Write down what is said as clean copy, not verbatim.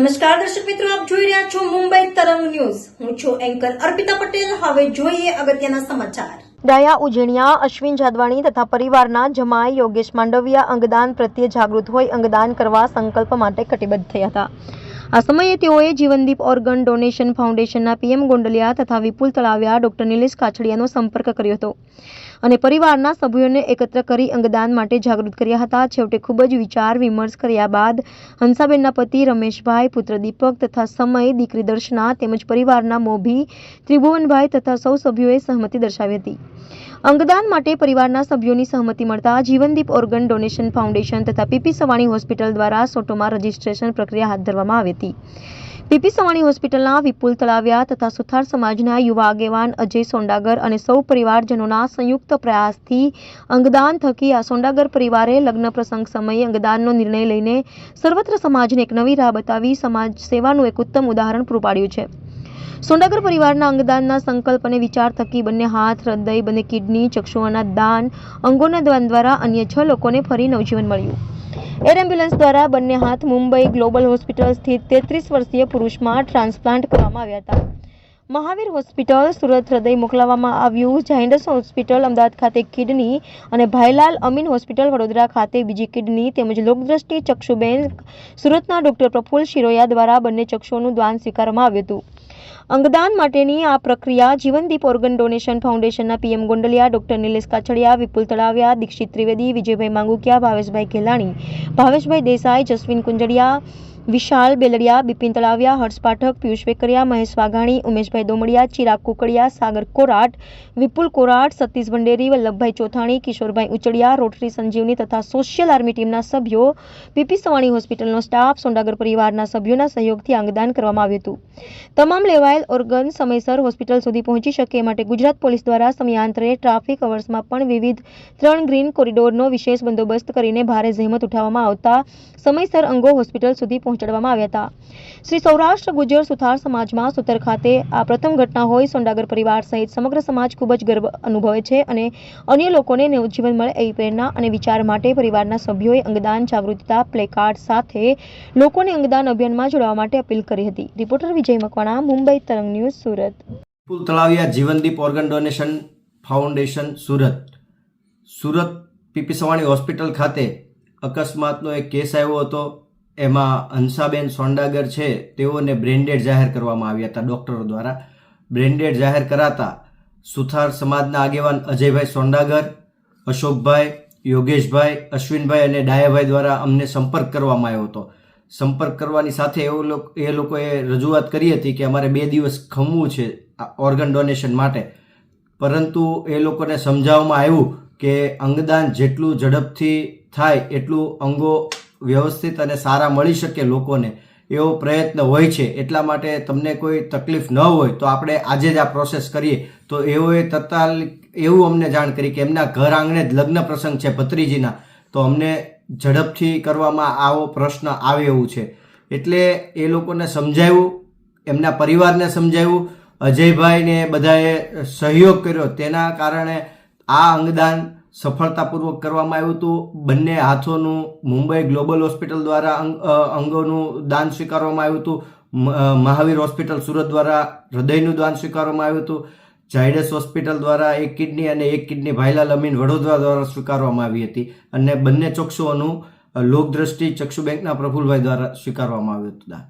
નમસ્કાર દર્શક મિત્રો, આપ જોઈ રહ્યા છો મુંબઈ તરંગ ન્યૂઝ. હું છું એન્કર અર્પિતા પટેલ. હવે જોઈએ અગત્યના સમાચાર. ડાયા ઉજેણિયા અશ્વિન જાદવાણી તથા પરિવારના જમાઈ યોગેશ માંડવિયા અંગદાન પ્રત્યે જાગૃત હોઈ અંગદાન કરવા સંકલ્પ માટે કટિબદ્ધ થયા હતા. આ સમયે તેઓએ જીવનદીપ ઓર્ગન ડોનેશન ફાઉન્ડેશનના પીએમ ગોંડલિયા તથા વિપુલ તળાવિયા ડોક્ટર નિલેશ કાછડિયાનો સંપર્ક કર્યો હતો અને પરિવારના સભ્યોને એકત્ર કરી અંગદાન માટે જાગૃત કર્યા હતા. છેવટે ખૂબ જ વિચાર વિમર્શ કર્યા બાદ હંસાબેનના પતિ રમેશભાઈ, પુત્ર દીપક તથા સમય દીકરી દર્શના તેમજ પરિવારના મોભી ત્રિભુવનભાઈ તથા સૌ સભ્યોએ સહમતિ દર્શાવી હતી. અંગદાન માટે પરિવારના સભ્યોની સહમતિ મળતા જીવનદીપ ઓર્ગન ડોનેશન ફાઉન્ડેશન તથા પીપી સવાણી હોસ્પિટલ દ્વારા સોટોમાં રજીસ્ટ્રેશન પ્રક્રિયા હાથ ધરવામાં આવી હતી. પીપી સવાણી હોસ્પિટલના વિપુલ તળાવિયા તથા સુથાર સમાજના યુવા આગેવાન અજય સોંડાગર અને સૌ પરિવારજનોના સંયુક્ત પ્રયાસથી અંગદાન થકી આ સોંડાગર પરિવારે લગ્ન પ્રસંગ સમયે અંગદાનનો નિર્ણય લઈને સર્વત્ર સમાજને એક નવી રાહ બતાવી સમાજ સેવાનું એક ઉત્તમ ઉદાહરણ પૂરું પાડ્યું છે. સોંડાગર પરિવારના અંગદાનના સંકલ્પ અને વિચાર થકી બંને હાથ, હૃદય, બંને કિડની, ચક્ષુઓના દાન, અંગોના દાન દ્વારા અન્ય 6 લોકોને ફરી નવજીવન મળ્યું. એર એમ્બ્યુલન્સ દ્વારા બંને હાથ મુંબઈ ગ્લોબલ હોસ્પિટલ સ્થિત 33 વર્ષીય પુરુષમાં ટ્રાન્સપ્લાન્ટ કરવામાં આવ્યા હતા. મહાવીર હોસ્પિટલ સુરત હૃદય મોકલવામાં આવ્યું. ઝાયડસ હોસ્પિટલ અમદાવાદ ખાતે કિડની અને ભાઈલાલ અમીન હોસ્પિટલ વડોદરા ખાતે બીજી કિડની તેમજ લોકદ્રષ્ટિ ચક્ષુબેન સુરતના ડોક્ટર પ્રફુલ્લ શિરોયા દ્વારા બંને ચક્ષુઓનું દાન સ્વીકારવામાં આવ્યું હતું. અંગદાન માટેની આ પ્રક્રિયા જીવનદીપ ઓર્ગન ડોનેશન ફાઉન્ડેશનના પીએમ ગોંડલિયા, ડોક્ટર નિલેશ કાછડિયા, વિપુલ તળાવિયા, દીક્ષિત ત્રિવેદી, વિજયભાઈ માંગુકિયા, ભાવેશભાઈ ખેલાણી, ભાવેશભાઈ દેસાઈ, જસ્વીન કુંજડિયા, વિશાલ બેલડિયા, બિપિન તળાવિયા, હર્ષ પાઠક, પિયુષ વેકરિયા, મહેશ વાઘાણી, ઉમેશભાઈ દોમડિયા, ચિરાગ કુકડિયા, સાગર કોરાટ, વિપુલ કોરાટ, સતીશ ભંડેરી, વલ્લભભાઈ ચોથાણી, કિશોરભાઈ ઉચડિયા, રોટરી સંજીવની તથા સોશિયલ આર્મી ટીમના સભ્યો, પીપી સવાણી હોસ્પિટલનો સ્ટાફ, સોંડાગર પરિવારના સભ્યોના સહયોગથી અંગદાન કરવામાં આવ્યું હતું. તમામ લેવાયેલ ઓર્ગન સમયસર હોસ્પિટલ સુધી પહોંચી શકે એ માટે ગુજરાત પોલીસ દ્વારા સમયાંતરે ટ્રાફિક અવર્સમાં પણ વિવિધ 3 ગ્રીન કોરિડોરનો વિશેષ બંદોબસ્ત કરીને ભારે જહેમત ઉઠાવવામાં આવતા સમયસર અંગો હોસ્પિટલ સુધી પહોંચાડવામાં આવ્યા હતા. શ્રી સૌરાષ્ટ્ર ગુજર સુથાર સમાજમાં સુતર ખાતે આ પ્રથમ ઘટના હોય સોંડાગર પરિવાર સહિત સમગ્ર સમાજ ખૂબ જ ગર્વ અનુભવે છે અને અન્ય લોકોને નવજીવન મળે એવી પ્રેરણા અને વિચાર માટે પરિવારના સભ્યોએ અંગદાન જાગૃતતા પ્લેકાર્ડ સાથે લોકોને અંગદાન અભિયાનમાં જોડાવા માટે અપીલ કરી હતી. રિપોર્ટર વિજય Makwana, Mumbai Tarang news, Surat. Vipul Talaviya Jivandeep organ donation foundation Surat PP Savani hospital ખાતે અકસ્માતનો એક કેસ આવ્યો હતો. એમાં હંસાબેન સોંડાગર છે તેઓને બ્રેન્ડેડ જાહેર કરવામાં આવ્યા હતા ડૉક્ટરો દ્વારા. બ્રેન્ડેડ જાહેર કરાતા સુથાર સમાજના આગેવાન અજયભાઈ સોંડાગર, અશોકભાઈ, યોગેશભાઈ, અશ્વિનભાઈ અને ડાયાભાઈ દ્વારા અમને સંપર્ક કરવામાં આવ્યો હતો. સંપર્ક કરવાની સાથે એ લોકોએ રજૂઆત કરી હતી કે અમારે 2 દિવસ ખમવું છે ઓર્ગન ડોનેશન માટે, પરંતુ એ લોકોને સમજાવવામાં આવ્યું કે અંગદાન જેટલું ઝડપથી થાય એટલું અંગો વ્યવસ્થિત અને સારા મળી શકે લોકોને એવો પ્રયત્ન હોય છે. એટલા માટે તમને કોઈ તકલીફ ન હોય તો આપણે આજે જ આ પ્રોસેસ કરીએ. તો એઓએ તત્કાલ એવું અમને જાણ કરી કે એમના ઘર આંગણે જ લગ્ન પ્રસંગ છે ભત્રીજીના, તો અમને ઝડપથી કરવામાં આવો પ્રશ્ન આવે એવું છે. એટલે એ લોકોને સમજાવ્યું, એમના પરિવારને સમજાવ્યું, અજયભાઈને બધાએ સહયોગ કર્યો. તેના કારણે આ અંગદાન સફળતાપૂર્વક કરવામાં આવ્યું હતું. બંને હાથોનું મુંબઈ ગ્લોબલ હોસ્પિટલ દ્વારા અંગોનું દાન સ્વીકારવામાં આવ્યું હતું. મહાવીર હોસ્પિટલ સુરત દ્વારા હૃદયનું દાન સ્વીકારવામાં આવ્યું હતું. ઝાયડસ હોસ્પિટલ દ્વારા 1 કિડની અને 1 કિડની ભાઈલાલ અમીન વડોદરા દ્વારા સ્વીકારવામાં આવી હતી અને બંને ચક્ષુઓનું લોકદ્રષ્ટિ ચક્ષુ બેંકના પ્રફુલભાઈ દ્વારા સ્વીકારવામાં આવ્યું હતું.